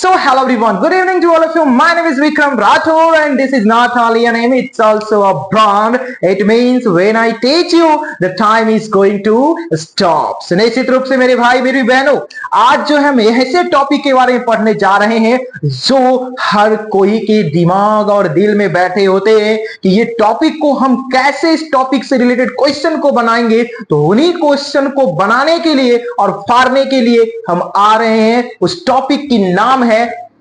So hello everyone, good evening to all of you. My name is Vikram Rathore and this is not only a name, it's also a brand. It means when I teach you, the time is going to stop. So निश्चित रूप से मेरे भाई मेरी बहनों, आज जो हम ऐसे टॉपिक के बारे में पढ़ने जा रहे हैं जो हर कोई के दिमाग और दिल में बैठे होते हैं कि ये टॉपिक को हम कैसे इस टॉपिक से रिलेटेड क्वेश्चन को बनाएंगे। तो उन्हीं क्वेश्चन को बनाने के लिए और फाड़ने के लिए हम आ रहे हैं। उस टॉपिक की नाम है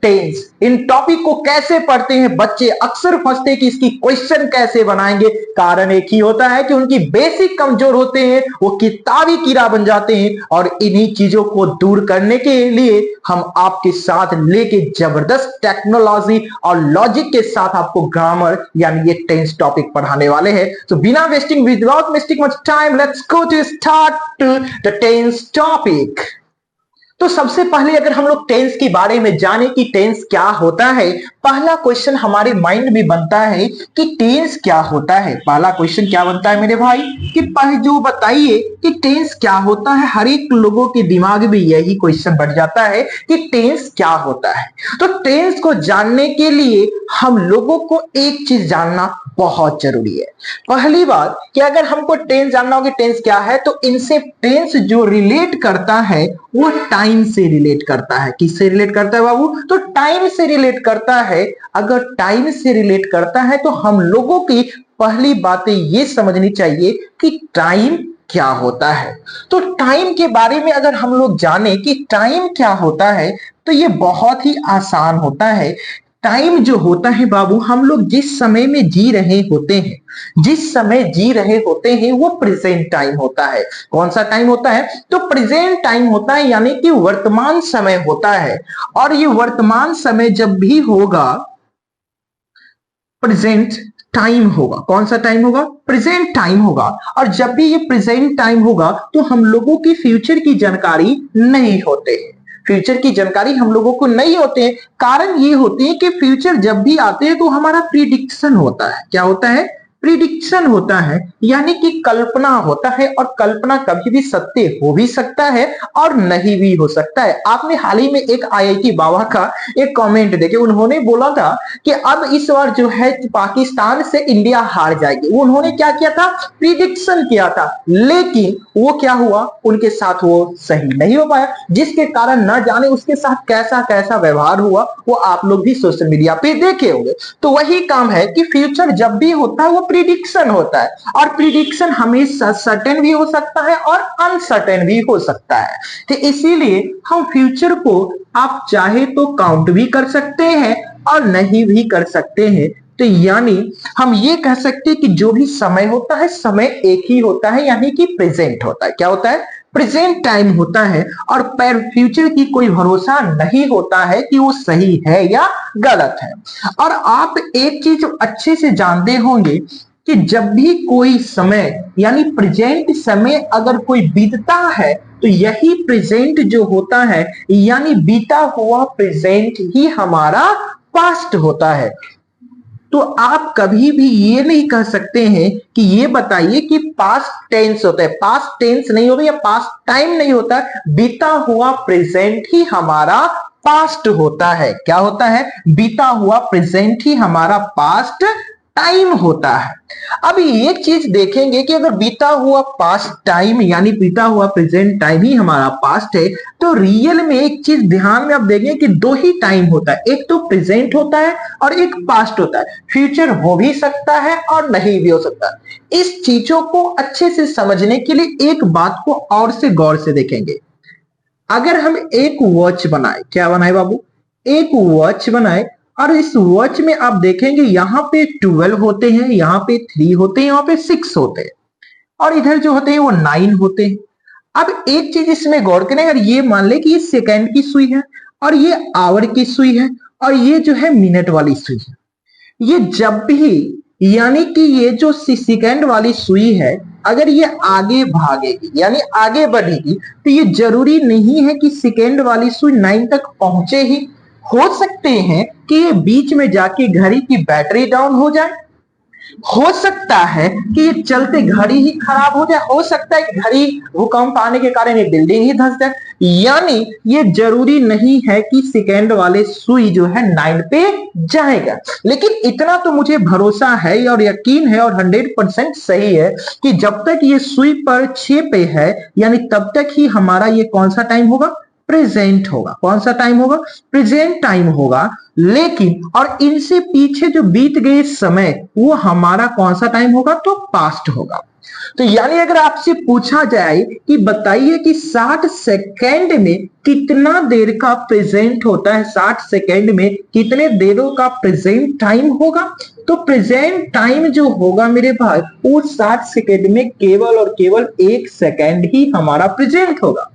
टेंस। इन टॉपिक को कैसे पढ़ते हैं बच्चे अक्सर फंसते कि इसकी क्वेश्चन कैसे बनाएंगे। कारण एक ही होता है कि उनकी बेसिक कमजोर होते हैं, वो किताबी कीड़ा बन जाते हैं। और इन्हीं चीजों को दूर करने के लिए हम आपके साथ लेके जबरदस्त टेक्नोलॉजी और लॉजिक के साथ आपको ग्रामर यानी ये टेंस टॉपिक पढ़ाने वाले हैं। तो बिना wasting without wasting much time let's go to start the tense topic. तो सबसे पहले अगर हम लोग टेंस के बारे में जाने कि टेंस क्या होता है, पहला क्वेश्चन हमारे माइंड में बनता है कि टेंस क्या होता है। पहला क्वेश्चन क्या बनता है मेरे भाई कि पहले जो बताइए कि टेंस क्या होता है। हर एक लोगों के दिमाग में यही क्वेश्चन बढ़ जाता है कि टेंस क्या होता है। तो टेंस को जानने के लिए हम लोगों को एक चीज जानना बहुत जरूरी है। पहली बात कि अगर हमको टेंस जानना हो कि टेंस क्या है, तो इनसे टेंस जो रिलेट करता है वो टाइम से रिलेट करता है। किससे रिलेट करता है बाबू? तो टाइम से रिलेट करता है। अगर टाइम से रिलेट करता है तो हम लोगों की पहली बातें ये समझनी चाहिए कि टाइम क्या होता है। तो टाइम के बारे में अगर हम लोग जाने कि टाइम क्या होता है तो ये बहुत ही आसान होता है। टाइम जो होता है बाबू, हम लोग जिस समय में जी रहे होते हैं, जिस समय जी रहे होते हैं वो प्रेजेंट टाइम होता है। कौन सा टाइम होता है? तो प्रेजेंट टाइम होता है, यानी कि वर्तमान समय होता है। और ये वर्तमान समय जब भी होगा प्रेजेंट टाइम होगा। कौन सा टाइम होगा? प्रेजेंट टाइम होगा। और जब भी ये प्रेजेंट टाइम होगा तो हम लोगों की फ्यूचर की जानकारी नहीं होते हैं। फ्यूचर की जानकारी हम लोगों को नहीं होते हैं। कारण ये होते हैं कि फ्यूचर जब भी आते हैं तो हमारा प्रिडिक्शन होता है। क्या होता है? प्रिडिक्शन होता है, यानी कि कल्पना होता है। और कल्पना कभी भी सत्य हो भी सकता है और नहीं भी हो सकता है। आपने हाल ही में एक आईआईटी बाबा का एक कमेंट देखे, उन्होंने बोला था कि अब इस बार जो है पाकिस्तान से इंडिया हार जाएगी। उन्होंने क्या किया था? प्रिडिक्शन किया था, लेकिन वो क्या हुआ? उनके साथ वो सही नहीं हो पाया, जिसके कारण न जाने उसके साथ कैसा कैसा व्यवहार हुआ वो आप लोग भी सोशल मीडिया पे देखे होंगे। तो वही काम है कि फ्यूचर जब भी होता है वो प्रिडिक्शन होता है। और प्रिडिक्शन हमेशा सर्टेन भी हो सकता है और अनसर्टेन भी हो सकता है। तो इसीलिए हम फ्यूचर को आप चाहे तो काउंट भी कर सकते हैं और नहीं भी कर सकते हैं। तो यानी हम ये कह सकते हैं कि जो भी समय होता है, समय एक ही होता है, यानी कि प्रेजेंट होता है। क्या होता है? प्रेजेंट टाइम होता है। और पर फ्यूचर की कोई भरोसा नहीं होता है कि वो सही है या गलत है। और आप एक चीज अच्छे से जानते होंगे कि जब भी कोई समय यानी प्रेजेंट समय अगर कोई बीतता है तो यही प्रेजेंट जो होता है यानी बीता हुआ प्रेजेंट ही हमारा पास्ट होता है। तो आप कभी भी ये नहीं कह सकते हैं कि ये बताइए कि पास्ट टेंस होता है। पास्ट टेंस नहीं होता या पास्ट टाइम नहीं होता, बीता हुआ प्रेजेंट ही हमारा पास्ट होता है। क्या होता है? बीता हुआ प्रेजेंट ही हमारा पास्ट टाइम होता है। अब एक चीज देखेंगे कि अगर बीता हुआ पास्ट टाइम यानी बीता हुआ प्रेजेंट टाइम ही हमारा पास्ट है, तो रियल में एक चीज ध्यान में आप देखेंगे कि दो ही टाइम होता है। एक तो प्रेजेंट होता है और एक पास्ट होता है। फ्यूचर हो भी सकता है और नहीं भी हो सकता। इस चीजों को अच्छे से समझने के लिए एक बात को और से गौर से देखेंगे। अगर हम एक वॉच बनाए, क्या बनाए बाबू? एक वॉच बनाए और इस वॉच में आप देखेंगे यहां पे 12 होते हैं, यहां पे 3 होते हैं, यहां पे 6 होते हैं और इधर जो होते हैं वो 9 होते हैं। अब एक चीज इसमें गौर करें, अगर ये मान ले कि ये सेकंड की सुई है और ये आवर की सुई है और ये जो है मिनट वाली सुई है, ये जब भी यानी कि ये जो सेकंड वाली सुई है अगर ये आगे भागेगी यानी आगे बढ़ेगी तो ये जरूरी नहीं है कि सेकंड वाली सुई 9 तक पहुंचे ही। हो सकते हैं कि ये बीच में जाके घड़ी की बैटरी डाउन हो जाए, हो सकता है कि ये चलते घड़ी ही खराब हो जाए, हो सकता है कि घड़ी भूकंप आने के कारण ये बिल्डिंग ही धंस जाए। यानी ये जरूरी नहीं है कि सेकेंड वाले सुई जो है 9 पे जाएगा, लेकिन इतना तो मुझे भरोसा है और यकीन है और 100% सही है कि जब तक ये सुई पर 6 पे है यानी तब तक ही हमारा ये कौन सा टाइम होगा, प्रेजेंट होगा। कौन सा टाइम होगा, प्रेजेंट टाइम होगा। लेकिन और इनसे पीछे जो बीत गए समय वो हमारा कौन सा टाइम होगा, तो पास्ट होगा। तो यानी अगर आपसे पूछा जाए कि बताइए कि 60 सेकेंड में कितना देर का प्रेजेंट होता है, 60 सेकेंड में कितने देरों का प्रेजेंट टाइम होगा, तो प्रेजेंट टाइम जो होगा मेरे भाई वो 60 सेकेंड में केवल और केवल 1 सेकेंड ही हमारा प्रेजेंट होगा,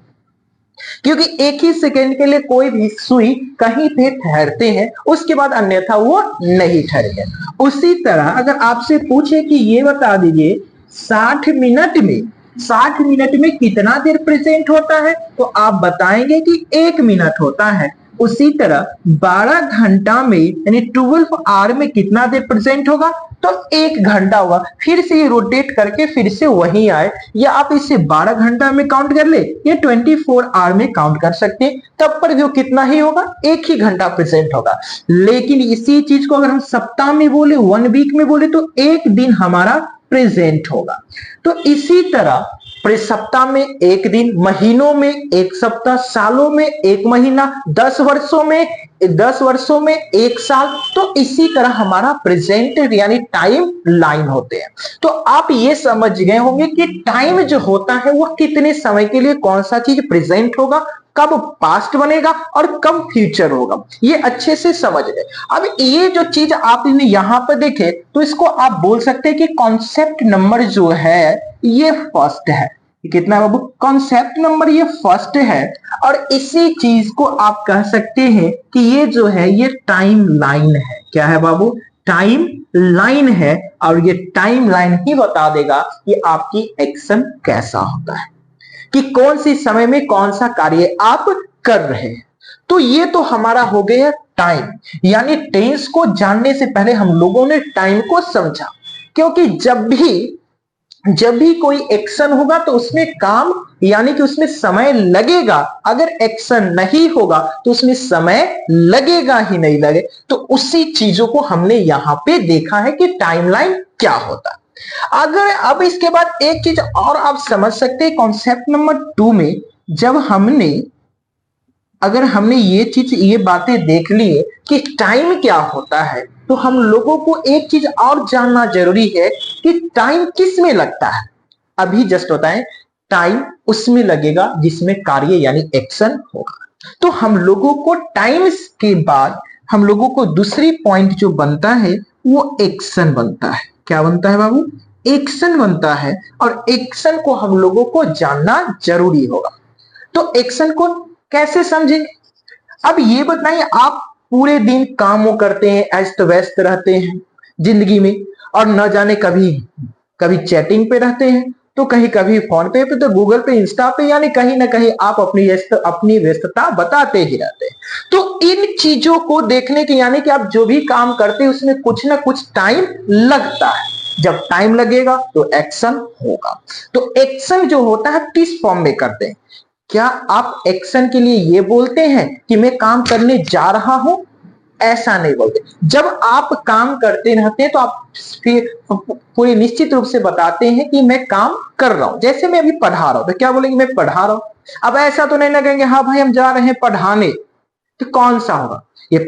क्योंकि एक ही सेकेंड के लिए कोई भी सुई कहीं पे ठहरते हैं, उसके बाद अन्यथा वो नहीं ठहरेंगे। उसी तरह अगर आपसे पूछे कि ये बता दीजिए 60 मिनट में 60 मिनट में कितना देर प्रेजेंट होता है, तो आप बताएंगे कि 1 मिनट होता है। उसी तरह 12 घंटा में यानी 12 आवर में कितना देर प्रेजेंट होगा, तो 1 घंटा होगा। फिर से ये रोटेट करके फिर से वही आए, या आप इसे 12 घंटा में काउंट कर ले या 24 आवर में काउंट कर सकते हैं, तब पर जो कितना ही होगा, 1 ही घंटा प्रेजेंट होगा। लेकिन इसी चीज को अगर हम सप्ताह में बोले, 1 वीक में बोले, तो 1 दिन हमारा प्रेजेंट होगा। तो इसी तरह सप्ताह में 1 दिन, महीनों में 1 सप्ताह, सालों में 1 महीना, 10 वर्षों में 1 साल, तो इसी तरह हमारा प्रेजेंट यानी टाइम लाइन होते हैं। तो आप ये समझ गए होंगे कि टाइम जो होता है वह कितने समय के लिए कौन सा चीज प्रेजेंट होगा, कब पास्ट बनेगा और कब फ्यूचर होगा, ये अच्छे से समझ गए। अब ये जो चीज आपने यहां पर देखे तो इसको आप बोल सकते हैं कि कॉन्सेप्ट नंबर जो है ये फर्स्ट है। कितना बाबू, कॉन्सेप्ट नंबर ये फर्स्ट है। और इसी चीज को आप कह सकते हैं कि ये जो है ये टाइम लाइन है। क्या है बाबू, टाइम लाइन है। और ये टाइम लाइन ही बता देगा कि आपकी एक्शन कैसा होता है, कि कौन सी समय में कौन सा कार्य आप कर रहे हैं। तो ये तो हमारा हो गया टाइम, यानी टेंस को जानने से पहले हम लोगों ने टाइम को समझा, क्योंकि जब भी कोई एक्शन होगा तो उसमें काम यानी कि उसमें समय लगेगा। अगर एक्शन नहीं होगा तो उसमें समय लगेगा ही नहीं लगे। तो उसी चीजों को हमने यहां पे देखा है कि टाइमलाइन क्या होता है। अगर अब इसके बाद एक चीज और आप समझ सकते हैं कॉन्सेप्ट नंबर 2 में, जब अगर हमने ये बातें देख ली कि टाइम क्या होता है, तो हम लोगों को एक चीज और जानना जरूरी है कि टाइम किस में लगता है। अभी जस्ट बताएं, टाइम उसमें लगेगा जिसमें कार्य यानी एक्शन होगा। तो हम लोगों को टाइम के बाद हम लोगों को दूसरी पॉइंट जो बनता है वो एक्शन बनता है। क्या बनता है बाबू, एक्शन बनता है। और एक्शन को हम लोगों को जानना जरूरी होगा। तो एक्शन को कैसे समझेंगे, अब ये बताइए, आप पूरे दिन कामों करते हैं, अस्त व्यस्त रहते हैं जिंदगी में, और न जाने कभी कभी चैटिंग पे रहते हैं, तो कहीं कभी फोन पे तो गूगल पे, इंस्टा पे, यानी कहीं ना कहीं आप अपनी व्यस्तता बताते ही रहते हैं। तो इन चीजों को देखने के यानी कि आप जो भी काम करते हैं उसमें कुछ ना कुछ टाइम लगता है। जब टाइम लगेगा तो एक्शन होगा। तो एक्शन जो होता है किस फॉर्म में करते हैं, क्या आप एक्शन के लिए ये बोलते हैं कि मैं काम करने जा रहा हूं, ऐसा नहीं बोलते। जब आप काम करते रहते हैं तो आप फिर पूरे निश्चित रूप से बताते हैं कि मैं काम कर रहा हूं। जैसे मैं अभी पढ़ा रहा हूं तो क्या बोलेंगे, मैं पढ़ा रहा हूं। अब ऐसा तो नहीं लगेंगे हाँ भाई हम जा रहे हैं पढ़ाने, तो कौन सा होगा, ये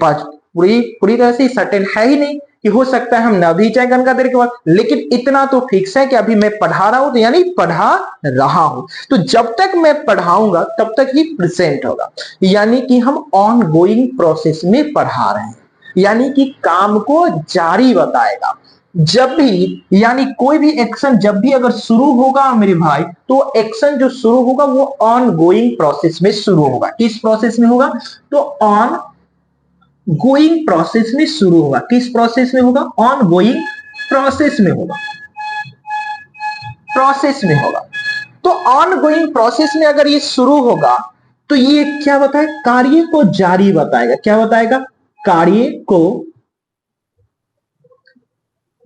पूरी तरह से सर्टेन है ही नहीं कि हो सकता है हम न भी जाए घंटा देर के बाद, लेकिन इतना तो फिक्स है कि अभी मैं पढ़ा रहा हूं, तो यानी पढ़ा रहा हूं। तो जब तक मैं पढ़ाऊंगा तब तक ही प्रेजेंट होगा, यानी कि हम ऑन गोइंग प्रोसेस में पढ़ा रहे हैं, यानी कि काम को जारी बताएगा। जब भी यानी कोई भी एक्शन जब भी अगर शुरू होगा मेरे भाई, तो एक्शन जो शुरू होगा वो ऑन गोइंग प्रोसेस में शुरू होगा। किस प्रोसेस में होगा, तो ऑन गोइंग प्रोसेस में शुरू होगा। किस प्रोसेस में होगा, ऑन गोइंग प्रोसेस में होगा, प्रोसेस में होगा। तो ऑन गोइंग प्रोसेस में अगर ये शुरू होगा तो ये क्या बताए, कार्य को जारी बताएगा। क्या बताएगा, कार्य को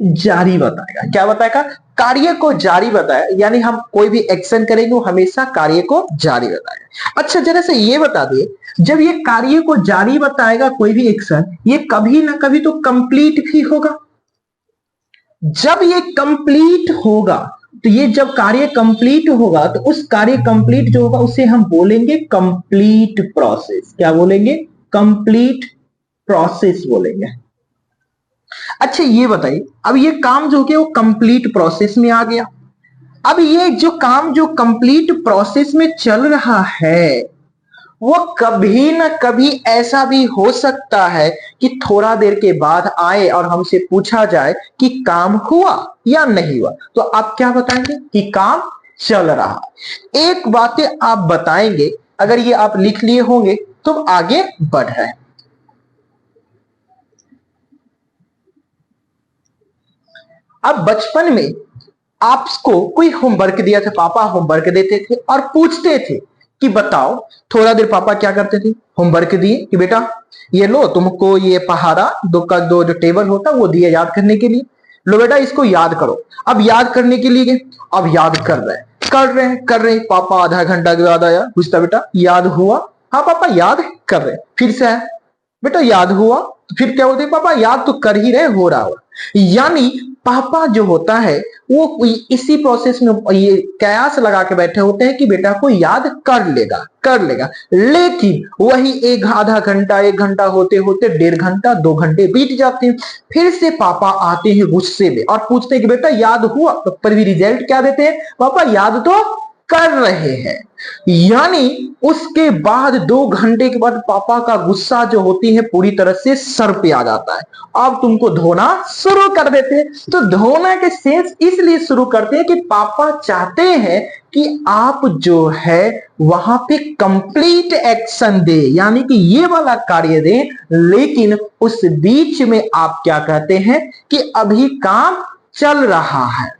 जारी बताएगा। क्या बताएगा? कार्य को जारी बताए, यानी हम कोई भी एक्शन करेंगे वो हमेशा कार्य को जारी बताएगा। अच्छा जरा से ये बता दिए, जब ये कार्य को जारी बताएगा कोई भी एक्शन, ये कभी ना कभी तो कंप्लीट भी होगा। जब ये कंप्लीट होगा, तो ये जब कार्य कंप्लीट होगा तो उस कार्य कंप्लीट जो होगा उसे हम बोलेंगे कंप्लीट प्रोसेस। क्या बोलेंगे? कंप्लीट प्रोसेस बोलेंगे। अच्छा ये बताइए, अब ये काम जो कि वो कंप्लीट प्रोसेस में आ गया। अब ये जो काम जो कंप्लीट प्रोसेस में चल रहा है, वो कभी ना कभी ऐसा भी हो सकता है कि थोड़ा देर के बाद आए और हमसे पूछा जाए कि काम हुआ या नहीं हुआ, तो आप क्या बताएंगे? कि काम चल रहा। एक बातें आप बताएंगे, अगर ये आप लिख लिए होंगे तो आगे बढ़ रहे हैं। अब बचपन में आपको कोई होमवर्क दिया था, पापा होमवर्क देते थे और पूछते थे कि बताओ, थोड़ा देर पापा क्या करते थे? होमवर्क दिए कि बेटा ये लो, तुमको ये पहाड़ा दो का दो जो टेबल होता वो दिए याद करने के लिए, लो बेटा इसको याद करो। अब याद करने के लिए गए, अब याद कर रहे हैं। पापा आधा घंटा के बाद आया, पूछता बेटा याद हुआ? हाँ पापा याद कर रहे हैं। फिर से है, बेटा याद हुआ? तो फिर क्या बोलते हैं? पापा याद तो कर ही रहे, हो रहा हो। यानी पापा जो होता है वो इसी प्रोसेस में ये कयास लगा के बैठे होते हैं कि बेटा को याद कर लेगा। लेकिन वही एक आधा घंटा एक घंटा होते होते 1.5 घंटा 2 घंटे बीत जाते हैं। फिर से पापा आते हैं गुस्से में और पूछते हैं कि बेटा याद हुआ? तो पर भी रिजल्ट क्या देते हैं? पापा याद तो कर रहे हैं। यानी उसके बाद 2 घंटे के बाद पापा का गुस्सा जो होती है पूरी तरह से सर पे आ जाता है। अब तुमको धोना शुरू कर देते हैं। तो धोना के सेंस इसलिए शुरू करते हैं कि पापा चाहते हैं कि आप जो है वहां पे कंप्लीट एक्शन दे, यानी कि ये वाला कार्य दे। लेकिन उस बीच में आप क्या कहते हैं कि अभी काम चल रहा है।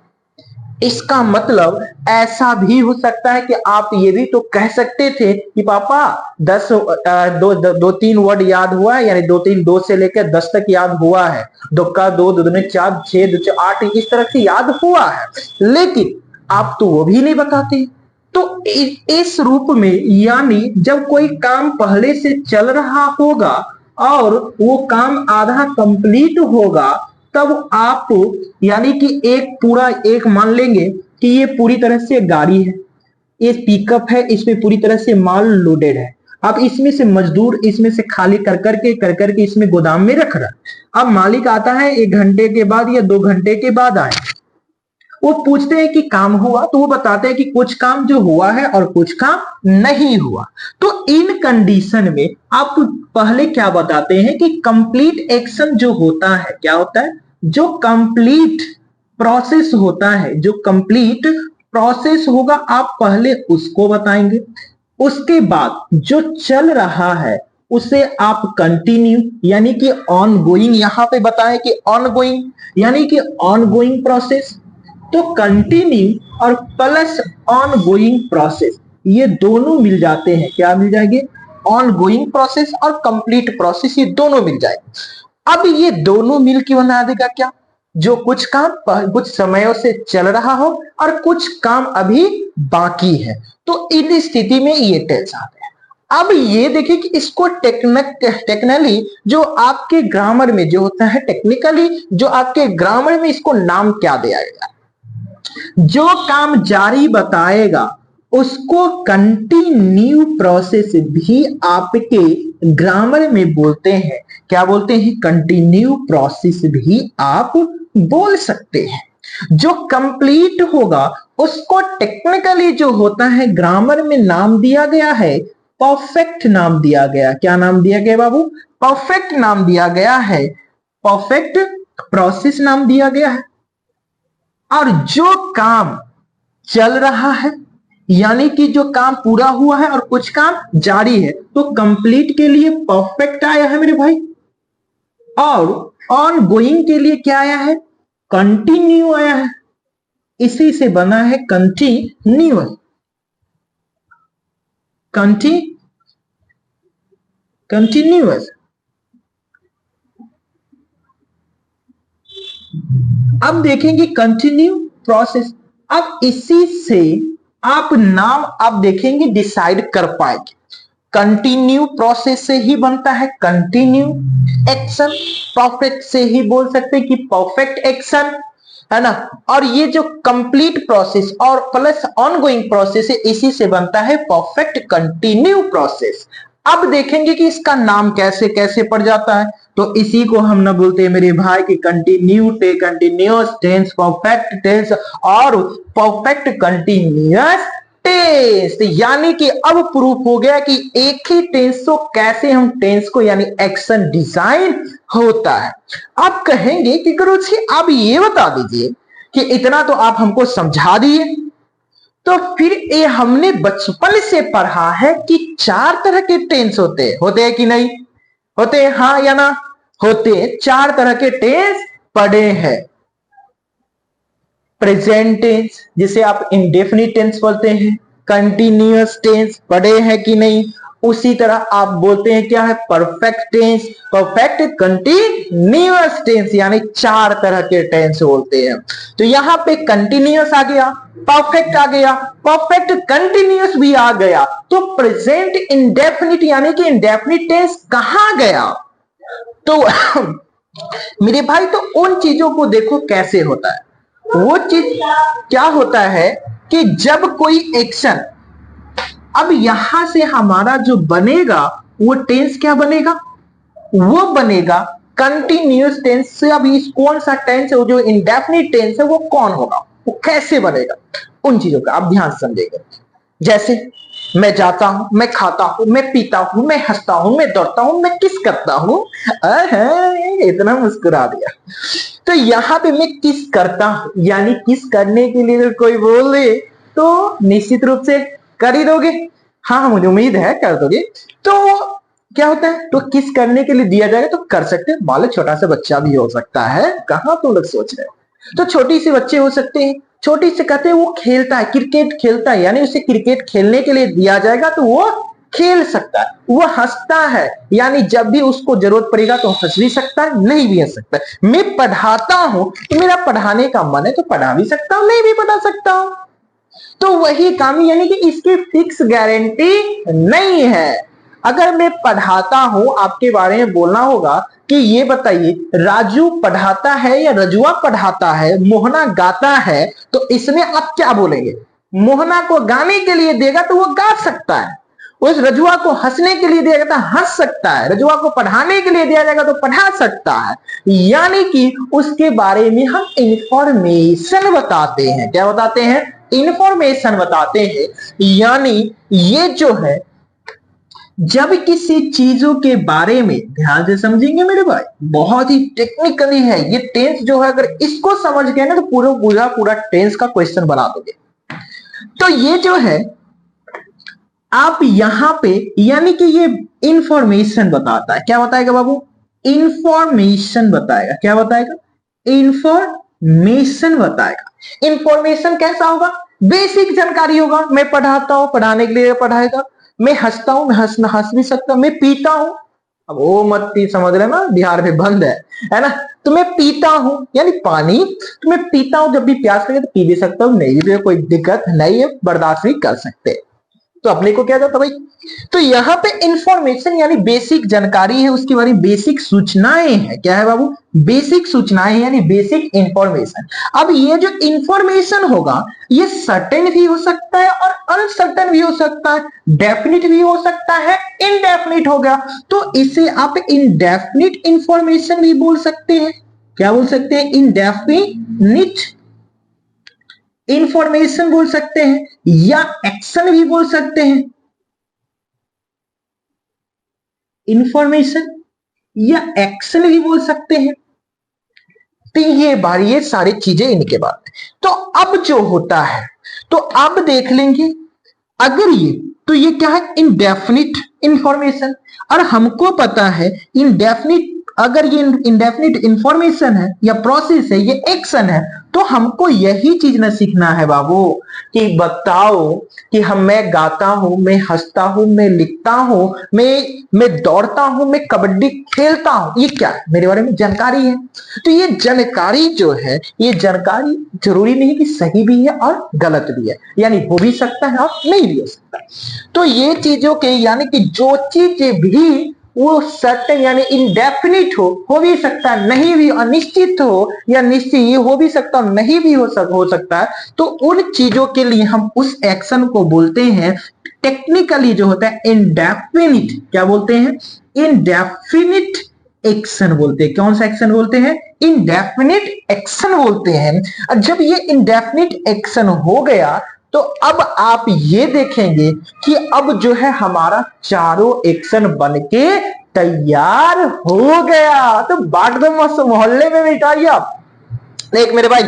इसका मतलब ऐसा भी हो सकता है कि आप ये भी तो कह सकते थे कि पापा 3 वर्ड याद हुआ है, यानी 2 से लेकर 10 तक याद हुआ है। 2 का 2, 2 दूनी 4, 6 2 4 8, इस तरह से याद हुआ है। लेकिन आप तो वो भी नहीं बताते। तो इस रूप में, यानी जब कोई काम पहले से चल रहा होगा और वो काम आधा कंप्लीट होगा, तब आप यानी कि एक मान लेंगे कि ये पूरी तरह से गाड़ी है, ये पिकअप है, इसमें पूरी तरह से माल लोडेड है। अब इसमें से मजदूर इसमें से खाली कर करके इसमें गोदाम में रख रहा है। अब मालिक आता है 1 घंटे के बाद या 2 घंटे के बाद आए, वो पूछते हैं कि काम हुआ? तो वो बताते हैं कि कुछ काम जो हुआ है और कुछ काम नहीं हुआ। तो इन कंडीशन में आप पहले क्या बताते हैं कि कंप्लीट एक्शन जो होता है, क्या होता है? जो कंप्लीट प्रोसेस होता है, जो कंप्लीट प्रोसेस होगा, आप पहले उसको बताएंगे। उसके बाद जो चल रहा है उसे आप कंटिन्यू यानी कि ऑन गोइंग यहां पे बताएं कि ऑन गोइंग यानी कि ऑन गोइंग प्रोसेस। तो कंटिन्यू और प्लस ऑन गोइंग प्रोसेस, ये दोनों मिल जाते हैं। क्या मिल जाएंगे? ऑन गोइंग प्रोसेस और कंप्लीट प्रोसेस, ये दोनों मिल जाएंगे। अब ये दोनों मिलकर बना देगा क्या? जो कुछ काम कुछ समयों से चल रहा हो और कुछ काम अभी बाकी है। तो इन स्थिति में ये टेंस आते हैं। अब ये देखिए कि इसको टेक्निकली जो आपके ग्रामर में जो होता है, टेक्निकली जो आपके ग्रामर में इसको नाम क्या दिया गया? जो काम जारी बताएगा उसको कंटिन्यू प्रोसेस भी आपके ग्रामर में बोलते हैं। क्या बोलते हैं? कंटिन्यू प्रोसेस भी आप बोल सकते हैं। जो कंप्लीट होगा उसको टेक्निकली जो होता है ग्रामर में नाम दिया गया है, परफेक्ट नाम दिया गया। क्या नाम दिया गया बाबू? परफेक्ट नाम दिया गया है, परफेक्ट प्रोसेस नाम दिया गया है। और जो काम चल रहा है, यानी कि जो काम पूरा हुआ है और कुछ काम जारी है, तो कंप्लीट के लिए परफेक्ट आया है मेरे भाई, और ऑन गोइंग के लिए क्या आया है? कंटिन्यू आया है। इसी से बना है कंटिन्यूअस। कंटिन्यूअस अब देखेंगे कंटिन्यू प्रोसेस। अब इसी से आप नाम आप देखेंगे डिसाइड कर पाएंगे। कंटिन्यू प्रोसेस से ही बनता है कंटिन्यू एक्शन, परफेक्ट से ही बोल सकते हैं कि परफेक्ट एक्शन, है ना। और ये जो कंप्लीट प्रोसेस और प्लस ऑनगोइंग प्रोसेस है, इसी से बनता है परफेक्ट कंटिन्यू प्रोसेस। अब देखेंगे कि इसका नाम कैसे कैसे पड़ जाता है। तो इसी को हम ना बोलते हैं मेरे भाई कि continue continuous tense, perfect tense और परफेक्ट कंटिन्यूअस टेंस। यानी कि अब प्रूफ हो गया कि एक ही टेंस को कैसे हम टेंस को यानी एक्शन डिजाइन होता है। आप कहेंगे कि गुरुजी आप ये बता दीजिए कि इतना तो आप हमको समझा दिए, तो फिर ये हमने बचपन से पढ़ा है कि 4 तरह के टेंस होते हैं कि नहीं होते, हाँ या ना होते। 4 तरह के टेंस पढ़े हैं। प्रेजेंट टेंस जिसे आप इंडेफिनिट टेंस बोलते हैं, कंटिन्यूअस टेंस पढ़े हैं कि नहीं। उसी तरह आप बोलते हैं क्या है perfect tense, perfect continuous tense, यानी 4 तरह के टेंस बोलते हैं। तो यहां पे कंटिन्यूअस आ गया, परफेक्ट आ गया, परफेक्ट कंटिन्यूअस भी आ गया, तो प्रेजेंट इंडेफिनिट यानी कि इंडेफिनिट टेंस कहां गया। तो मेरे भाई तो उन चीजों को देखो कैसे होता है। वो चीज क्या होता है कि जब कोई एक्शन, अब यहां से हमारा जो बनेगा वो टेंस क्या बनेगा, वो बनेगा कंटिन्यूअस टेंस से। अब इस कौन सा टेंस है, वो जो इंडेफिनिट टेंस है वो कौन होगा, वो कैसे बनेगा, उन चीजों का आप ध्यान समझेंगे। जैसे मैं जाता हूं, मैं खाता हूं, मैं पीता हूं, मैं हंसता हूं, मैं दौड़ता हूं, मैं किस करता हूं। इतना मुस्कुरा दिया। तो यहां पे मैं किस करता हूं, यानी किस करने के लिए अगर कोई बोल दे तो निश्चित रूप से कर ही दोगे। हाँ मुझे उम्मीद है कर दोगे। तो क्या होता है, तो किस करने के लिए दिया जाएगा तो कर सकते हैं। मान लो छोटा सा बच्चा भी हो सकता है, कहां तुम लोग सोच रहे हो। तो छोटी सी बच्चे हो सकते हैं, छोटी से कहते हैं वो खेलता है, क्रिकेट खेलता है, यानी उसे क्रिकेट खेलने के लिए दिया जाएगा तो वो खेल सकता है। वो हंसता है, यानी जब भी उसको जरूरत पड़ेगा तो हंस भी सकता है, नहीं भी हंस सकता है। मैं पढ़ाता हूं तो मेरा पढ़ाने का मन है तो पढ़ा भी सकता हूं, नहीं भी पढ़ा सकता हूं। तो वही काम, यानी कि इसकी फिक्स गारंटी नहीं है। अगर मैं पढ़ाता हूं, आपके बारे में बोलना होगा कि ये बताइए राजू पढ़ाता है या रजुआ पढ़ाता है, मोहना गाता है, तो इसमें आप क्या बोलेंगे। मोहना को गाने के लिए देगा तो वो गा सकता है, उस रजुआ को हंसने के लिए दिया जाता है हंस सकता है, रजुआ को पढ़ाने के लिए दिया जाएगा तो पढ़ा सकता है। यानी कि उसके बारे में हम इंफॉर्मेशन बताते हैं। क्या बताते हैं, इंफॉर्मेशन बताते हैं। यानी ये जो है, जब किसी चीजों के बारे में ध्यान से समझेंगे मेरे भाई, बहुत ही टेक्निकली है ये टेंस जो है, अगर इसको समझ गए ना तो पूरा टेंस का क्वेश्चन बना दोगे। तो ये जो है आप यहां पे, यानी कि ये इंफॉर्मेशन बताता है। क्या बताएगा बाबू, इंफॉर्मेशन बताएगा। क्या बताएगा, इंफॉर्मेशन बताएगा। इंफॉर्मेशन कैसा होगा, बेसिक जानकारी होगा। मैं पढ़ाता हूं, पढ़ाने के लिए पढ़ाएगा। मैं हंसता हूं, मैं हंस भी सकता हूं। मैं पीता हूं, अब वो मत समझ रहे ना, बिहार में बंद है ना। तो मैं पीता हूं यानी पानी, तो मैं पीता हूं, जब भी प्यास लगे तो पी भी सकता हूं, नहीं भी कोई दिक्कत नहीं है, बर्दाश्त भी कर सकते। तो अपने को क्या जाता भाई, तो यहां पे इंफॉर्मेशन यानी बेसिक जानकारी है, उसके बारे में बेसिक सूचनाएं हैं। क्या है बाबू, बेसिक सूचनाएं यानी बेसिक इंफॉर्मेशन। अब ये जो इंफॉर्मेशन होगा ये सर्टेन भी हो सकता है और अनसर्टेन भी हो सकता है, डेफिनिट भी हो सकता है, इनडेफिनिट हो गया। तो इसे आप इनडेफिनिट इंफॉर्मेशन भी बोल सकते हैं। क्या बोल सकते हैं, इनडेफिनिट इंफॉर्मेशन बोल सकते हैं, या एक्शन भी बोल सकते हैं। इंफॉर्मेशन या एक्शन भी बोल सकते हैं। तो ये सारी चीजें इनके बाद। तो अब जो होता है, तो अब देख लेंगे, अगर ये, तो ये क्या है, इनडेफिनिट इंफॉर्मेशन। और हमको पता है इनडेफिनिट अगर ये इंडेफिनिट इंफॉर्मेशन है या प्रोसेस है, ये एक्शन है, तो हमको यही चीज ना सीखना है बाबू कि बताओ कि मैं गाता हूं, मैं हंसता हूं, मैं लिखता हूं, मैं दौड़ता हूं, मैं कबड्डी खेलता हूं, ये क्या है? मेरे बारे में जानकारी है। तो ये जानकारी जो है, ये जानकारी जरूरी नहीं कि सही भी है और गलत भी है, यानी हो भी सकता है और नहीं भी हो सकता। तो ये चीजों के यानी कि जो चीजें भी वो सर्टेन यानी इनडेफिनिट हो भी सकता है, नहीं भी, अनिश्चित हो या निश्चित, ये हो भी सकता है, नहीं भी हो सकता है। तो उन चीजों के लिए हम उस एक्शन को बोलते हैं, टेक्निकली जो होता है इनडेफिनिट, क्या बोलते हैं? इनडेफिनिट एक्शन बोलते हैं। कौन सा एक्शन बोलते हैं? इनडेफिनिट एक्शन बोलते हैं। और जब ये इनडेफिनिट एक्शन हो गया तो अब आप ये देखेंगे कि अब जो है हमारा चारों एक्शन बनके तैयार हो गया। तो बाट दो मस्त मोहल्ले में बिठाइए आप। देख मेरे भाई,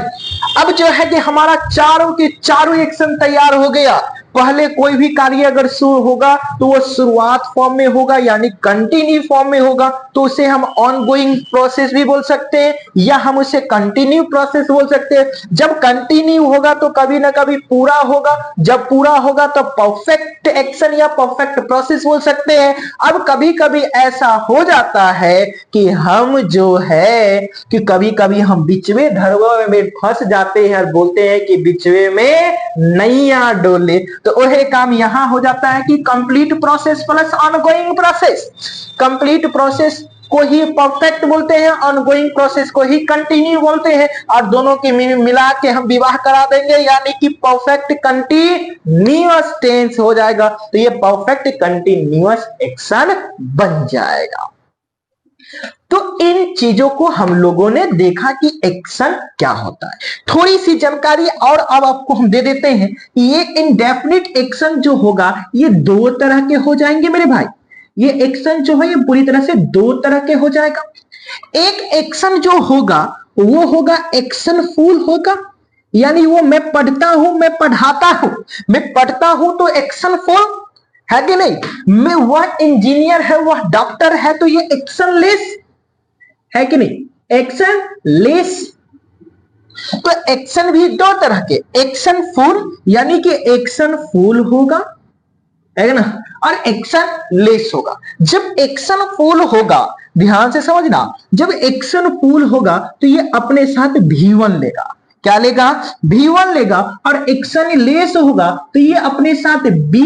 अब जो है कि हमारा चारों के चारों एक्शन तैयार हो गया। पहले कोई भी कार्य अगर शुरू होगा तो वो शुरुआत फॉर्म में होगा, यानी कंटिन्यू फॉर्म में होगा, तो उसे हम ऑनगोइंग प्रोसेस भी बोल सकते हैं या हम उसे कंटिन्यू प्रोसेस बोल सकते हैं। जब कंटिन्यू होगा तो कभी ना कभी पूरा होगा, जब पूरा होगा तो परफेक्ट एक्शन या परफेक्ट प्रोसेस बोल सकते हैं। अब कभी कभी ऐसा हो जाता है कि हम जो है कि कभी कभी हम बिचवे धरवा में फंस जाते हैं और बोलते हैं कि बिचवे में नैया डोले। तो वही काम यहां हो जाता है कि complete process plus ongoing process. Complete process को ही परफेक्ट बोलते हैं, ऑनगोइंग प्रोसेस को ही कंटिन्यू बोलते हैं, और दोनों की मिला के हम विवाह करा देंगे, यानी कि परफेक्ट कंटिन्यूअस टेंस हो जाएगा। तो ये परफेक्ट कंटिन्यूअस एक्शन बन जाएगा। तो इन चीजों को हम लोगों ने देखा कि एक्शन क्या होता है। थोड़ी सी जानकारी और अब आपको हम दे देते हैं। ये इनडेफिनिट एक्शन जो होगा ये दो तरह के हो जाएंगे मेरे भाई। ये एक्शन जो है ये पूरी तरह से दो तरह के हो जाएगा। एक एक्शन जो होगा वो होगा एक्शन फुल होगा, यानी वो मैं पढ़ता हूं, मैं पढ़ाता हूं, मैं पढ़ता हूं तो एक्शन फुल है कि नहीं? मैं वह इंजीनियर है, वह डॉक्टर है, तो ये एक्शन लेस है कि नहीं? Action less. तो एक्शन भी दो तरह के, एक्शन फुल यानी कि एक्शन फुल होगा, है ना, और एक्शन लेस होगा। जब एक्शन फुल होगा, ध्यान से समझना, जब एक्शन फुल होगा तो ये अपने साथ V1 लेगा। क्या लेगा? V1 लेगा। और एक्शन लेस होगा तो ये अपने साथ B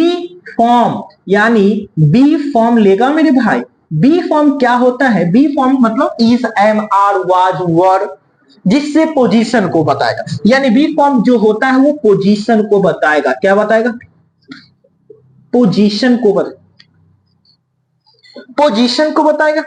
फॉर्म यानी B फॉर्म लेगा मेरे भाई। बी फॉर्म क्या होता है? बी फॉर्म मतलब इज, एम, आर, वाज, वर, जिससे पोजीशन को बताएगा। यानी बी फॉर्म जो होता है वो पोजीशन को बताएगा। क्या बताएगा? पोजीशन को पोजीशन को बताएगा।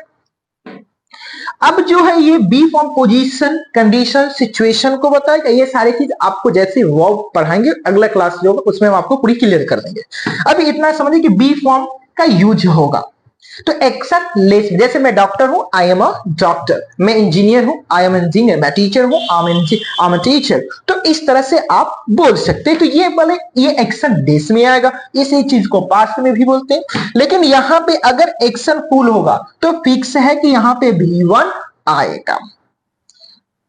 अब जो है ये be form position, condition, situation को बताएगा। ये सारी चीज आपको जैसे वर्ब पढ़ाएंगे अगला क्लास जो होगा उसमें हम आपको पूरी क्लियर कर देंगे। अभी इतना समझिए कि बी फॉर्म का यूज होगा। तो एक्शन लेस, जैसे मैं डॉक्टर हूं, आई एम अ डॉक्टर, मैं इंजीनियर हूं, आई एम इंजीनियर, मैं टीचर हूं, आई एम टीचर। तो इस तरह से आप बोल सकते हैं। तो ये बोले ये एक्शन लेस में आएगा। इसी चीज को पास्ट में भी बोलते हैं। लेकिन यहां पे अगर एक्शन फुल होगा तो फिक्स है कि यहां पे V1 आएगा।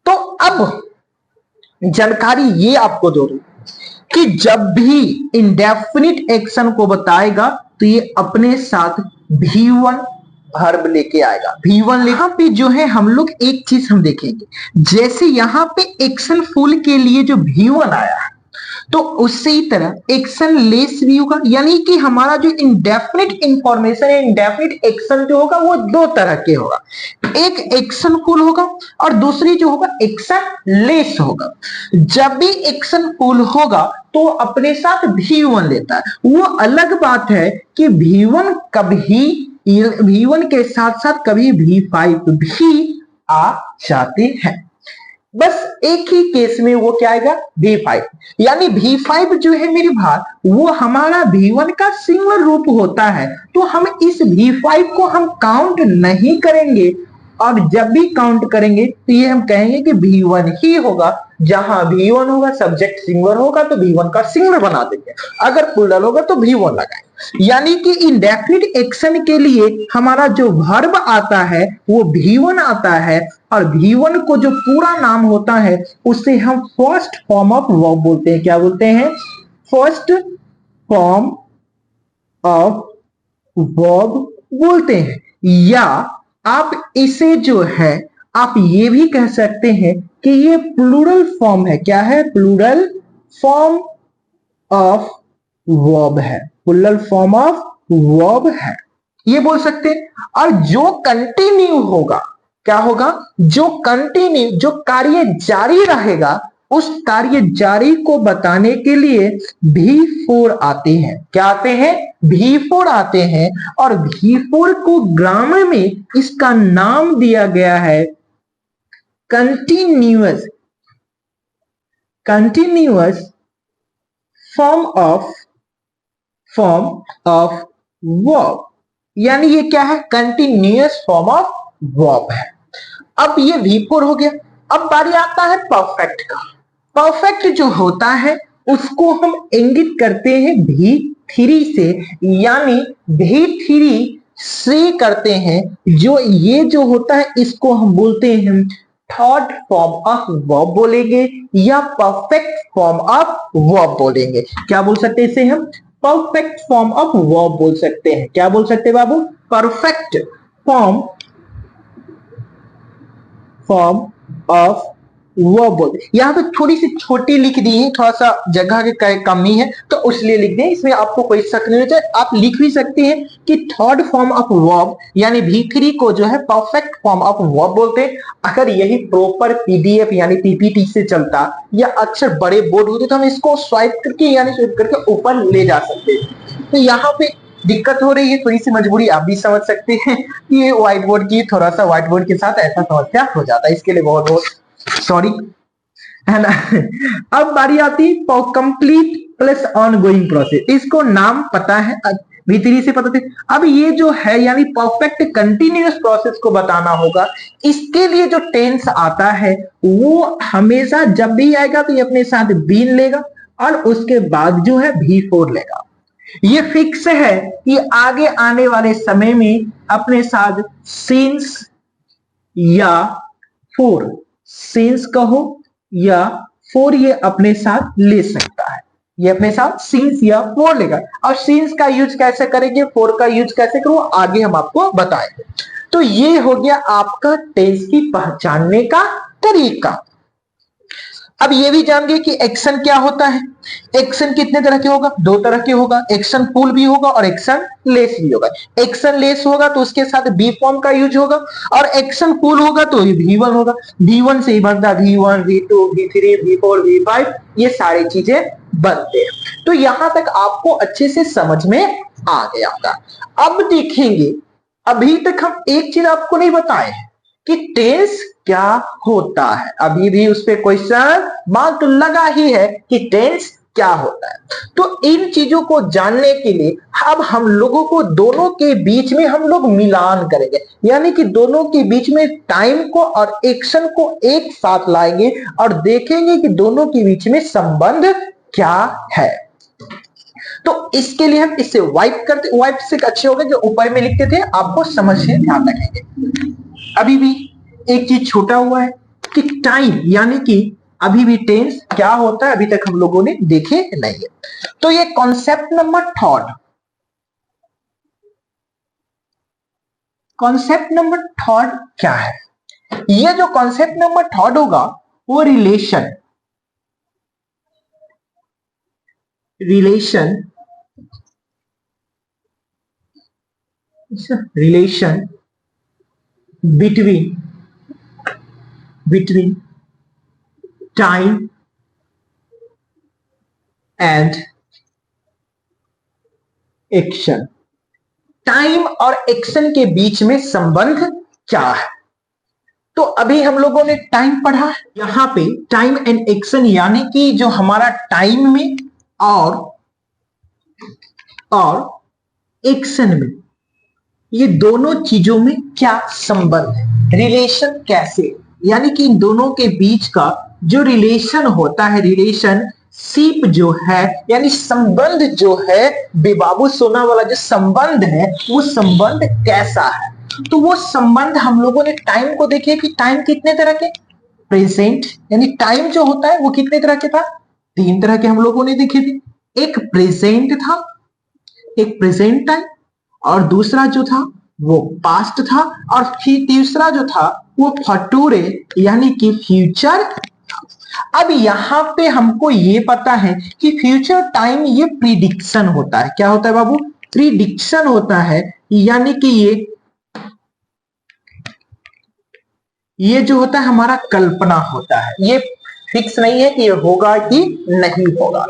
तो अब जानकारी ये आपको दो कि जब भी इंडेफिनिट एक्शन को बताएगा तो ये अपने साथ V1 वर्ब लेके आएगा। V1 यहां पे जो है हम लोग एक चीज हम देखेंगे, जैसे यहां पे एक्शन फुल के लिए जो V1 आया है तो उससे ही तरह एक्शन लेस भी होगा। यानी कि हमारा जो इंडेफिनिट इंफॉर्मेशन है, इंडेफिनिट एक्शन जो होगा वो दो तरह के होगा। एक एक्शन फुल होगा और दूसरी जो होगा एक्शन लेस होगा। जब भी एक्शन फुल होगा तो अपने साथ V1 लेता है। वो अलग बात है कि V1 कभी V1 के साथ साथ कभी V5 भी आ जाते हैं। बस एक ही केस में वो क्या आएगा? V5। यानी V5 जो है मेरे भाई वो हमारा V1 का सिंगल रूप होता है। तो हम इस V5 को हम काउंट नहीं करेंगे, और जब भी काउंट करेंगे तो ये हम कहेंगे कि V1 ही होगा। जहां V1 होगा, सब्जेक्ट सिंगुलर होगा तो V1 का सिंगुलर बना देंगे, अगर प्लूरल होगा तो V1 लगाएंगे। यानी कि इंडेफिनिट एक्शन के लिए हमारा जो वर्ब आता है वो V1 आता है, और V1 को जो पूरा नाम होता है उसे हम फर्स्ट फॉर्म ऑफ वर्ब बोलते हैं। क्या बोलते हैं? फर्स्ट फॉर्म ऑफ वर्ब बोलते हैं। या आप इसे जो है आप ये भी कह सकते हैं कि ये प्लूरल फॉर्म है। क्या है? प्लूरल फॉर्म ऑफ वर्ब है। प्लूरल फॉर्म ऑफ वर्ब है, ये बोल सकते हैं। और जो कंटिन्यू होगा, क्या होगा? जो कंटिन्यू, जो कार्य जारी रहेगा, उस कार्य जारी को बताने के लिए V4 आते हैं। क्या आते हैं? V4 आते हैं। और V4 को ग्रामर में इसका नाम दिया गया है कंटिन्यूअस फॉर्म ऑफ वर्ब। यानी ये क्या है? कंटिन्यूअस फॉर्म ऑफ वर्ब है। अब ये V4 हो गया। अब बारी आता है परफेक्ट का। परफेक्ट जो होता है उसको हम इंगित करते हैं V3 से, यानी V3 से करते हैं। जो ये जो होता है इसको हम बोलते हैं थर्ड फॉर्म ऑफ वर्ब बोलेंगे, या परफेक्ट फॉर्म ऑफ वर्ब बोलेंगे। क्या बोल सकते हैं इसे हम? परफेक्ट फॉर्म ऑफ वर्ब बोल सकते हैं। क्या बोल सकते हैं बाबू? परफेक्ट फॉर्म ऑफ वर्ब बोल। यहाँ पे थोड़ी सी छोटी लिख दी है, थोड़ा सा जगह की कमी है तो उसलिए लिख दें, इसमें आपको कोई शक नहीं होता। आप लिख भी सकते हैं कि थर्ड फॉर्म ऑफ वर्ब यानी V3 को जो है परफेक्ट फॉर्म ऑफ वर्ब बोलते हैं। अगर यही प्रॉपर PDF यानी PPT से चलता या अक्षर बड़े बोर्ड होते तो हम इसको स्वाइप करके ऊपर ले जा सकते। तो यहाँ पे दिक्कत हो रही है, थोड़ी सी मजबूरी आप भी समझ सकते हैं कि व्हाइट बोर्ड की थोड़ा सा व्हाइट बोर्ड के साथ ऐसा समस्या हो जाता है, इसके लिए बहुत बहुत सॉरी, है ना। अब बारी आती है कंप्लीट प्लस ऑनगोइंग प्रोसेस। इसको नाम पता है, V3 से पता थे। अब ये जो है यानी परफेक्ट कंटिन्यूअस प्रोसेस को बताना होगा। इसके लिए जो टेंस आता है वो हमेशा जब भी आएगा तो ये अपने साथ बीन लेगा और उसके बाद जो है V4 लेगा। ये फिक्स है कि आगे आने वाले समय में अपने साथ सिंस या फोर, सिंस कहो या फोर, ये अपने साथ ले सकता है। ये अपने साथ सिंस या फोर लेगा। और सिंस का यूज कैसे करेंगे, फोर का यूज कैसे करो, आगे हम आपको बताएंगे। तो ये हो गया आपका टेंस की पहचानने का तरीका। अब ये भी जान गए कि एक्शन क्या होता है। एक्शन कितने तरह के होगा? दो तरह के होगा। एक्शन फुल भी होगा और एक्शन लेस भी होगा। एक्शन लेस होगा तो उसके साथ बी फॉर्म का यूज होगा, और एक्शन फुल होगा तो V1 होगा। V1 से ही बनता V1, V2, V3, V4, V5, ये सारी चीजें बनते हैं। तो यहां तक आपको अच्छे से समझ में आ गया होगा। अब देखेंगे, अभी तक हम एक चीज आपको नहीं बताए हैं कि टेंस क्या होता है। अभी भी उस पर क्वेश्चन मार्क लगा ही है कि टेंस क्या होता है। तो इन चीजों को जानने के लिए अब हम लोगों को दोनों के बीच में हम लोग मिलान करेंगे, यानी कि दोनों के बीच में टाइम को और एक्शन को एक साथ लाएंगे और देखेंगे कि दोनों के बीच में संबंध क्या है। तो इसके लिए हम इसे वाइप करते, वाइप से अच्छे हो गए जो ऊपर में लिखते थे, आपको समझने ध्यान रखेंगे। अभी भी एक चीज छूटा हुआ है कि टाइम, यानी कि अभी भी टेंस क्या होता है अभी तक हम लोगों ने देखे नहीं है। तो ये concept number third, concept number third क्या है? ये जो कॉन्सेप्ट नंबर थर्ड होगा वो relation between time and action. Time और एक्शन के बीच में संबंध क्या है? तो अभी हम लोगों ने टाइम पढ़ा है। यहां पे टाइम एंड एक्शन यानी कि जो हमारा टाइम में और एक्शन में, ये दोनों चीजों में क्या संबंध है, रिलेशन कैसे, यानी कि इन दोनों के बीच का जो रिलेशन होता है, रिलेशन रिलेशनशिप जो है यानी संबंध जो है, बेबाबू सोना वाला जो संबंध है वो संबंध कैसा है। तो वो संबंध हम लोगों ने टाइम को देखे कि टाइम कितने तरह के, प्रेजेंट यानी टाइम जो होता है वो कितने तरह के था, 3 तरह के हम लोगों ने देखे थे। एक प्रेजेंट था, एक प्रेजेंट टाइम, और दूसरा जो था वो पास्ट था, और फिर तीसरा जो था वो फ्यूचर यानी कि फ्यूचर। अब यहां पे हमको ये पता है कि फ्यूचर टाइम ये प्रिडिक्शन होता है। क्या होता है बाबू, प्रिडिक्शन होता है, यानी कि ये जो होता है हमारा कल्पना होता है, ये फिक्स नहीं है कि ये होगा कि नहीं होगा।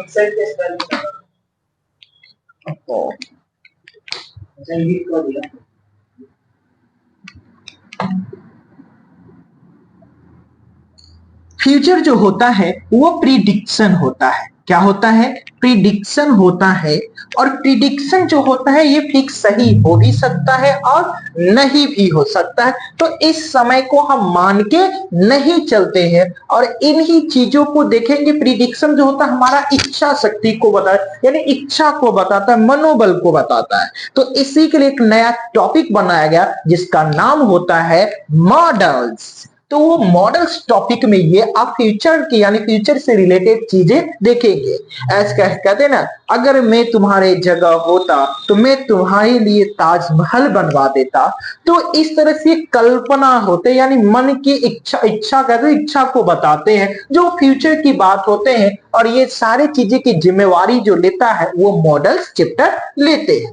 फ्यूचर जो होता है वो प्रिडिक्शन होता है। क्या होता है, प्रिडिक्शन होता है। और प्रिडिक्शन जो होता है ये फिक्स सही हो भी सकता है और नहीं भी हो सकता है। तो इस समय को हम मान के नहीं चलते हैं और इन्हीं चीजों को देखेंगे। प्रिडिक्शन जो होता है हमारा इच्छा शक्ति को बताता है, यानी इच्छा को बताता है, मनोबल को बताता है। तो इसी के लिए एक नया टॉपिक बनाया गया जिसका नाम होता है मॉडल्स। तो वो मॉडल्स टॉपिक में ये आप फ्यूचर की यानी फ्यूचर से रिलेटेड चीजें देखेंगे। ऐसा कहते हैं ना, अगर मैं तुम्हारे जगह होता तो मैं तुम्हारे लिए ताजमहल बनवा देता। तो इस तरह से कल्पना होते यानी मन की इच्छा कहते हैं, इच्छा को बताते हैं जो फ्यूचर की बात होते हैं। और ये सारी चीजें की जिम्मेवारी जो लेता है वो मॉडल्स चैप्टर लेते हैं।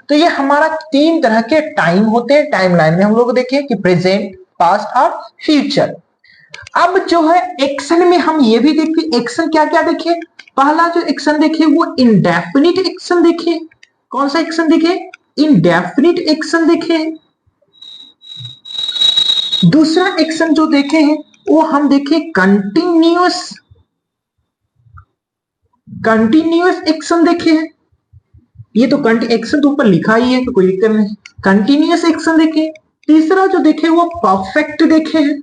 तो ये हमारा 3 तरह के टाइम होते हैं। टाइम लाइन में हम लोग देखें कि प्रेजेंट, पास्ट और फ्यूचर। अब जो है एक्शन में हम ये भी देखिए, एक्शन क्या क्या देखे। पहला जो एक्शन देखे वो इंडेफिनिट एक्शन देखे। कौन सा एक्शन देखे, इंडेफिनिट एक्शन देखे। दूसरा एक्शन जो देखे हैं वो हम देखे कंटिन्यूअस एक्शन देखे हैं। ये तो एक्शन तो ऊपर लिखा ही है तो कोई दिक्कत नहीं। कंटिन्यूअस एक्शन देखे। तीसरा जो देखे वो परफेक्ट देखे हैं।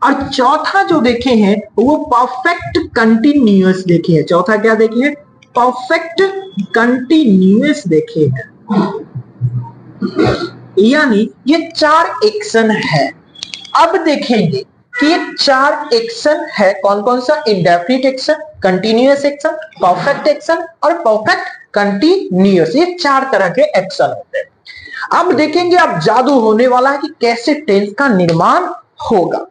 और चौथा जो देखे हैं वो परफेक्ट कंटिन्यूअस देखे हैं। चौथा क्या देखे हैं, परफेक्ट कंटिन्यूअस देखे हैं। यानी ये 4 एक्शन है। अब देखेंगे कि ये 4 एक्शन है कौन कौन सा, indefinite action, continuous action, perfect action और परफेक्ट कंटिन्यूअस। ये 4 तरह के एक्शन होते हैं। अब देखेंगे अब जादू होने वाला है कि कैसे टेंस का निर्माण होगा।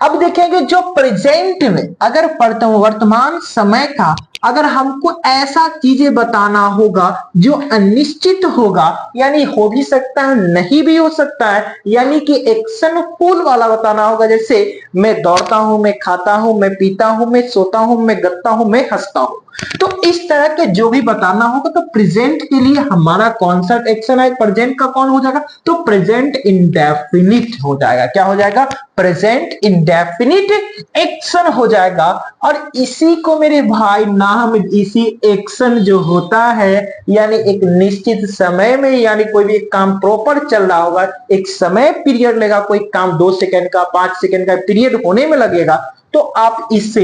अब देखेंगे जो प्रेजेंट में अगर वर्तमान समय का अगर हमको ऐसा चीजें बताना होगा जो अनिश्चित होगा, यानी हो भी सकता है नहीं भी हो सकता है, यानी कि एक्शन फुल वाला बताना होगा। जैसे मैं दौड़ता हूं, मैं खाता हूं, मैं पीता हूं, मैं सोता हूं, मैं गत्ता हूं, मैं हंसता हूं। तो इस तरह के जो भी बताना होगा तो प्रेजेंट के लिए हमारा कौन सा एक्शन है, प्रेजेंट का कौन हो जाएगा, तो प्रेजेंट इंडेफिनिट हो जाएगा। क्या हो जाएगा, प्रेजेंट इंडेफिनिट एक्शन हो जाएगा। और इसी को मेरे भाई नाम, इसी एक्शन जो होता है यानी एक निश्चित समय में, यानी कोई भी काम प्रॉपर चल रहा होगा, एक समय पीरियड लेगा, कोई काम 2 सेकंड का 5 सेकंड का पीरियड होने में लगेगा, तो आप इससे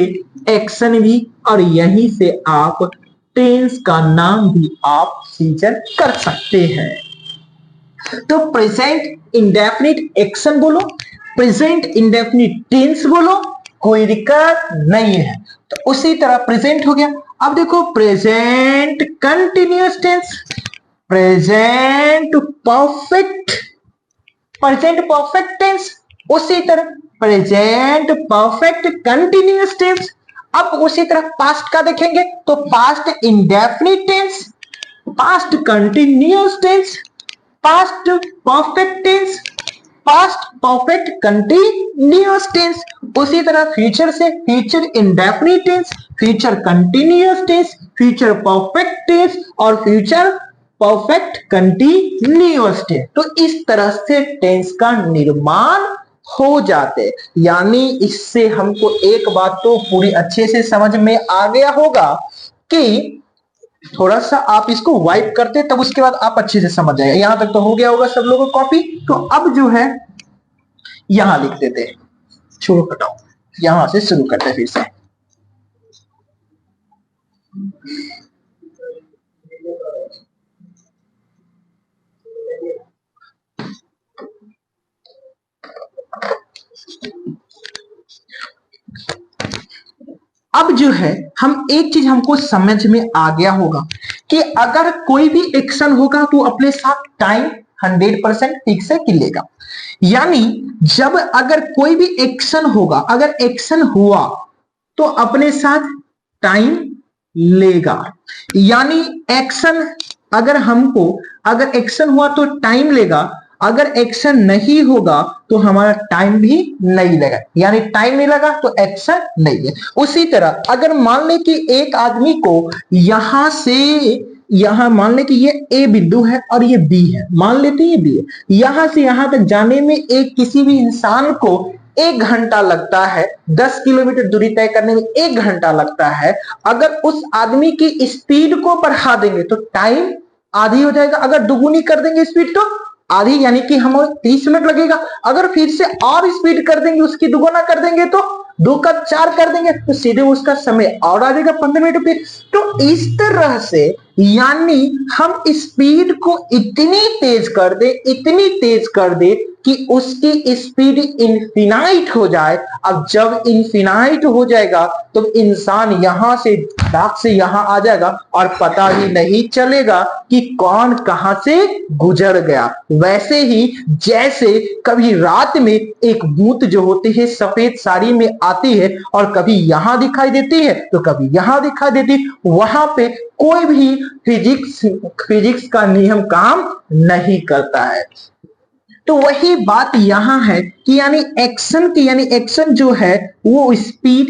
एक्शन भी और यहीं से आप टेंस का नाम भी आप सीजन कर सकते हैं। तो प्रेजेंट इंडेफिनिट एक्शन बोलो, प्रेजेंट इंडेफिनिट टेंस बोलो, कोई दिक्कत नहीं है। तो उसी तरह प्रेजेंट हो गया। अब देखो present continuous tense, present perfect tense, उसी तरह प्रेजेंट परफेक्ट कंटिन्यूअस टेंस। अब उसी तरह पास्ट का देखेंगे तो past indefinite tense, past continuous tense, past perfect tense, past perfect continuous tense. उसी तरह फ्यूचर से future indefinite tense, future continuous tense, future perfect tense और फ्यूचर परफेक्ट कंटिन्यूअस टेंस। तो इस तरह से टेंस का निर्माण हो जाते। यानी इससे हमको एक बात तो पूरी अच्छे से समझ में आ गया होगा कि थोड़ा सा आप इसको वाइप करते तब उसके बाद आप अच्छे से समझ जाएगा। यहां तक तो हो गया होगा सब लोगों को कॉपी। तो अब जो है यहां लिख देते, शुरू हटाओ, यहां से शुरू करते फिर से। अब जो है हम एक चीज हमको समझ में आ गया होगा कि अगर कोई भी एक्शन होगा तो अपने साथ टाइम 100% फिक्स है कि लेगा। यानी जब अगर कोई भी एक्शन होगा, अगर एक्शन हुआ तो अपने साथ टाइम लेगा। यानी एक्शन अगर हमको, अगर एक्शन हुआ तो टाइम लेगा, अगर एक्शन नहीं होगा तो हमारा टाइम भी नहीं लगा। यानी टाइम नहीं लगा तो एक्शन नहीं है। उसी तरह अगर मान ले कि एक आदमी को यहां से यहां, मान ले कि ये ए बिंदु है और ये बी है, मान लेते हैं ये बी है, यहां से यहां तक जाने में एक किसी भी इंसान को 1 घंटा लगता है, 10 किलोमीटर दूरी तय करने में 1 घंटा लगता है। अगर उस आदमी की स्पीड को बढ़ा देंगे तो टाइम आधी हो जाएगा, अगर दुगुनी कर देंगे स्पीड तो आधी, यानी कि हमें 30 मिनट लगेगा। अगर फिर से और स्पीड कर देंगे, उसकी दुगुना कर देंगे तो 2 का 4 कर देंगे तो सीधे उसका समय और आ जाएगा 15 मिनट पे। तो इस तरह से यानी हम स्पीड को इतनी तेज कर दे, इतनी तेज कर दे कि उसकी स्पीड इनफिनाइट हो जाए। अब जब इनफिनाइट हो जाएगा तो इंसान यहां से डाक से यहां आ जाएगा और पता ही नहीं चलेगा कि कौन कहां से गुजर गया। वैसे ही जैसे कभी रात में एक भूत जो होती है सफेद साड़ी में आती है और कभी यहां दिखाई देती है तो कभी यहां दिखाई देती है, वहां पे कोई भी फिजिक्स का नियम काम नहीं करता है। तो वही बात यहां है कि यानी एक्शन की, यानी एक्शन जो है वो स्पीड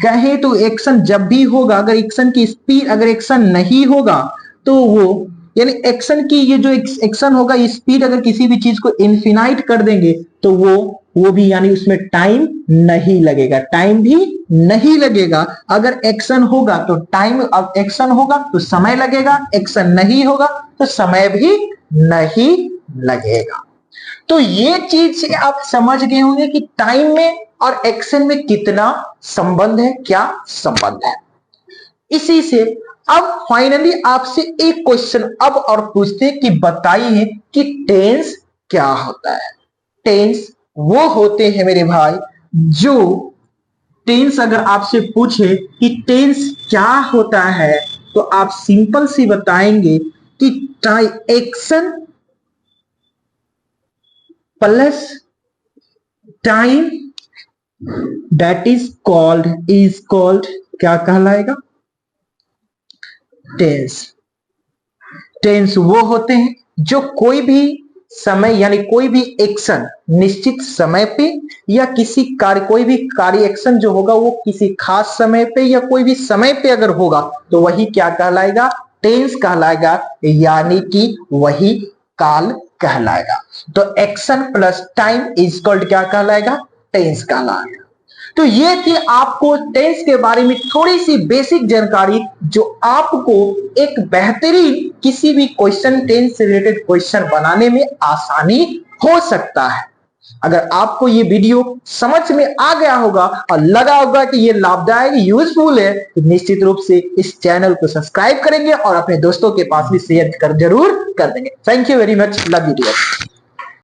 कहे तो एक्शन जब भी होगा, अगर एक्शन की स्पीड, अगर एक्शन नहीं होगा तो वो, यानी एक्शन की ये जो एक्शन होगा स्पीड, अगर किसी भी चीज को इनफिनाइट कर देंगे तो वो भी, यानी उसमें टाइम नहीं लगेगा, टाइम भी नहीं लगेगा। अगर एक्शन होगा तो टाइम, अब एक्शन होगा तो समय लगेगा, एक्शन नहीं होगा तो समय भी नहीं लगेगा। तो ये चीज आप समझ गए होंगे कि टाइम में और एक्शन में कितना संबंध है, क्या संबंध है। इसी से अब फाइनली आपसे एक क्वेश्चन अब और पूछते हैं कि बताइए कि टेंस क्या होता है। टेंस वो होते हैं मेरे भाई जो, टेंस अगर आपसे पूछे कि टेंस क्या होता है तो आप सिंपल सी बताएंगे कि action plus time that is called क्या कहलाएगा, टेंस। टेंस वो होते हैं जो कोई भी समय, यानी कोई भी एक्शन निश्चित समय पे या किसी कार्य, कोई भी कार्य एक्शन जो होगा वो किसी खास समय पे या कोई भी समय पे अगर होगा तो वही क्या कहलाएगा, टेंस कहलाएगा, यानी कि वही काल कहलाएगा। तो action plus time is called क्या कहलाएगा, टेंस कहलाएगा। तो ये थी आपको टेंस के बारे में थोड़ी सी बेसिक जानकारी जो आपको एक बेहतरीन किसी भी क्वेश्चन, टेंस से रिलेटेड क्वेश्चन बनाने में आसानी हो सकता है। अगर आपको ये वीडियो समझ में आ गया होगा और लगा होगा कि ये लाभदायक, यूजफुल है तो निश्चित रूप से इस चैनल को सब्सक्राइब करेंगे और अपने दोस्तों के पास भी शेयर जरूर कर देंगे। Thank you very much, love you dear.